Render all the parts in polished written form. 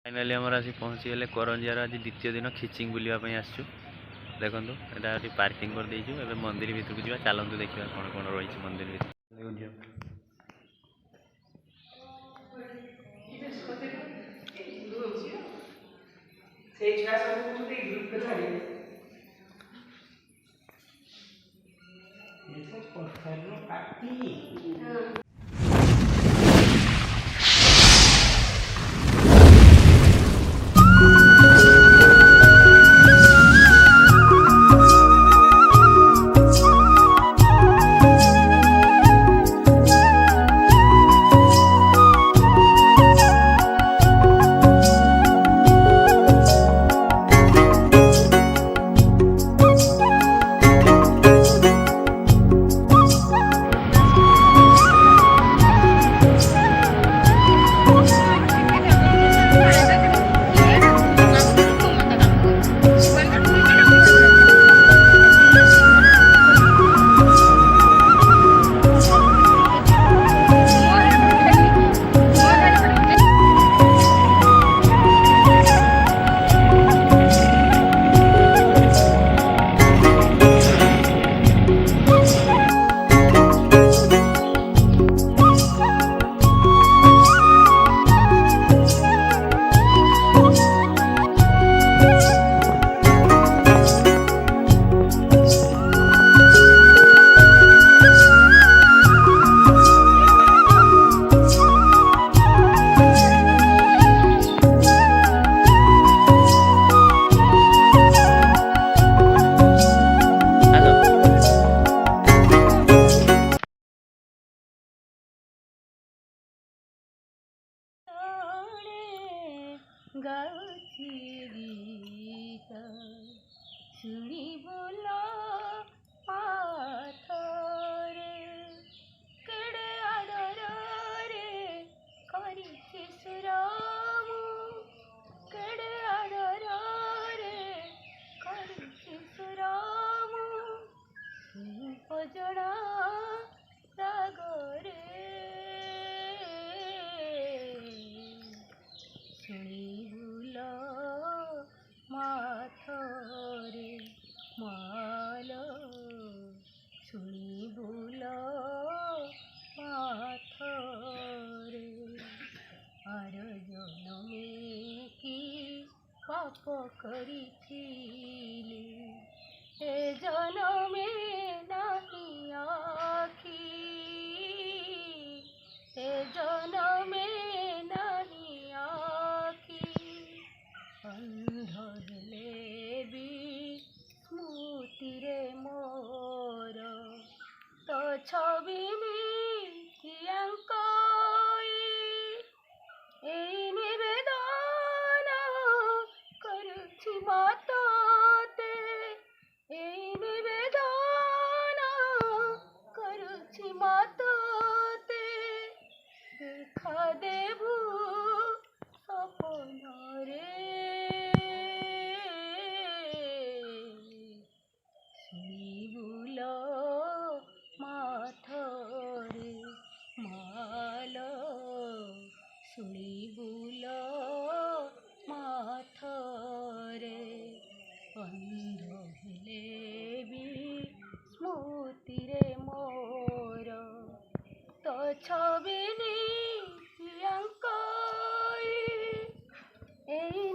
Finally आमर आसी पहुँचीगले करंजियार आज द्वितीय दिन खिचिंग बुलावाई आसचु देखो यहाँ पार्किंग कर देचु ए मंदिर भितर को चलतु देखा कौन कौन रही मंदिर भितर गाउथी गीत शुणी बोला पाथरे केड़े आदर रे करिछि सुरामु केड़े आदर रे करिछि सुरामु उपजड़ा रागरे माथरे माल शुणी बुल माथरे आर जनमे की पाप करिथिली ए जनमे नाही आखी ए जनमे नाही आखी अंध हेले भी स्मृति रे मोर तो छवि निवेदन करुछि मातोते निवेदन करुछि मातोते देखा देबू सपन रे बुल माथरे माल शुणी बुल माथरे अंध हेले भी स्मृति रे मोर तो छवि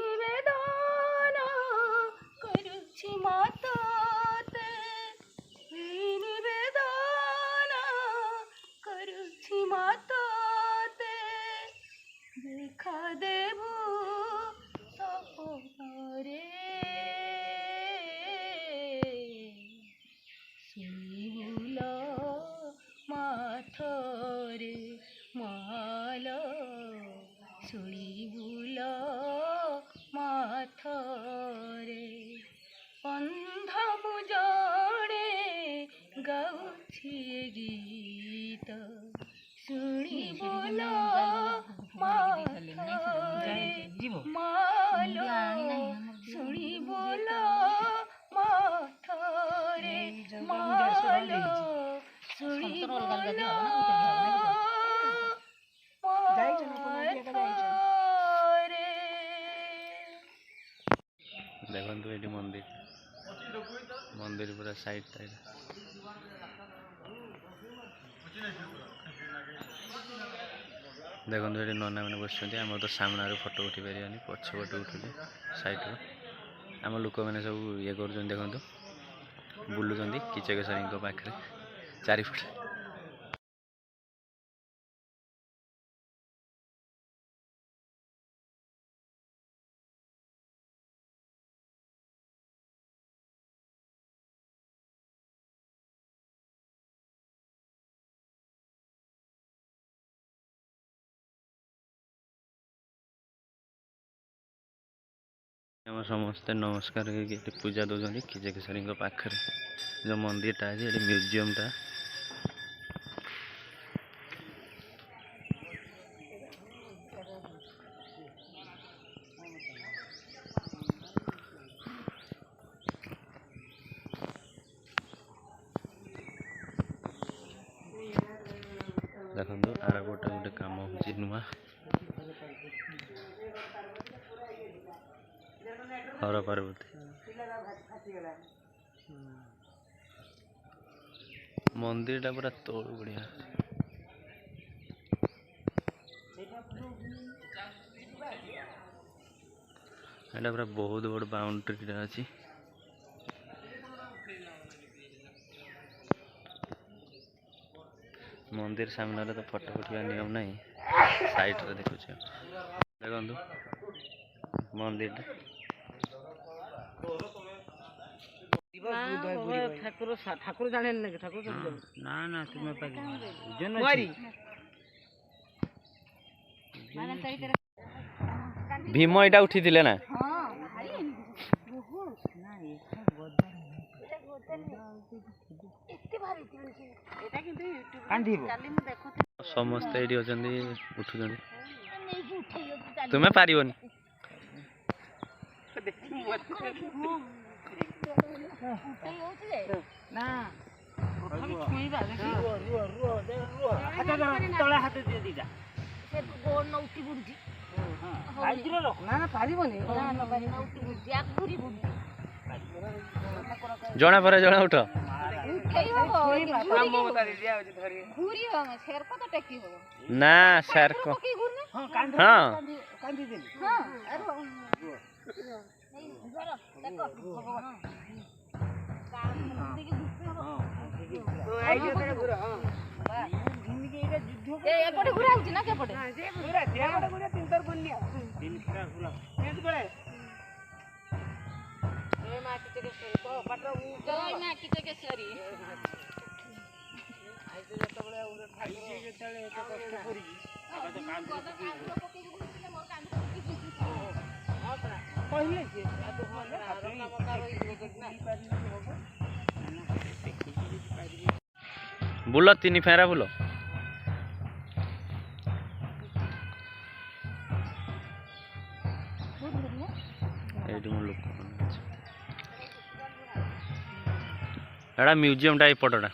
निवेदन करुछि मातोते निवेदन करुछि मातोते देखा देबू सपन रे शुणी बुल माथरे माल शुणी बुल माथरे अंध मु जड़े गाउछि गीत शुणी बुल माथरे माल शुणी बुल माथरे माल शुणी बुल माथरे देखो ये मंदिर मंदिर पूरा साइड साइड देखो ये नना मैंने बस आम तो सामने फोटो उठी पारे पछपट उठू सैड्र आम लोक मैंने सब ये कर देखो बुलूँ किचकेश्वरी पाखे चारिपट आम समस्ते नमस्कार पूजा दौरान किचकेश्वरी पाखे जो मंदिरटा है ये म्यूजियमटा देखो आर गोटे गोटे कम हो नुआ हर पार्वती मंदिर टा पूरा तोड़ बढ़िया एटा पूरा बहुत बड़ बाउंड्री अच्छी मंदिर सामने तो फोटो उठा नियम नहीं साइड रे देखो देखो मंदिर ठाकुर ठाकुर जाने ठाकुर ना ना तुम्हें भीम एटा उठी थिले ना समस्ते ये उठुं तुम्हें पारिबनी जना पर जना उठ ना सर को हाँ बुल तीन फेरा बुल एटा म्यूजियम टा एपटा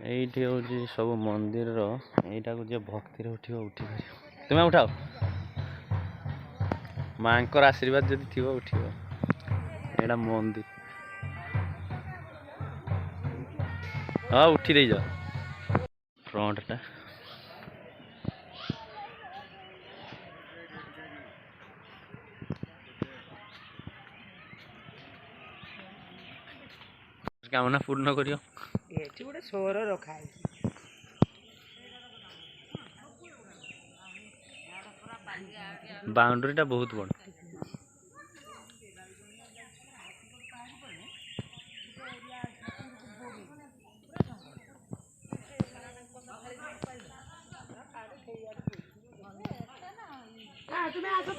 ये हूँ सब मंदिर यहीटा को जो भक्ति उठ उठी तुम्हें उठाओ माँ को आशीर्वाद जब थी उठ एटा मंदिर हाँ उठी दे जाओ फ्रंट टा कामना पूर्ण करियो एठी गोटे सोर रखा है बाउंड्री टा बहुत बड़ तुम्हें आसो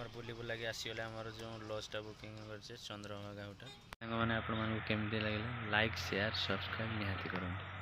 आमर बुली बुलाकी आसीगले आमर जो लजटा बुकिंग कर चंद्रभागा गाँवटा मैंने आपण मानक केमती लगे लाइक शेयर सब्सक्राइब निहाती करूँ।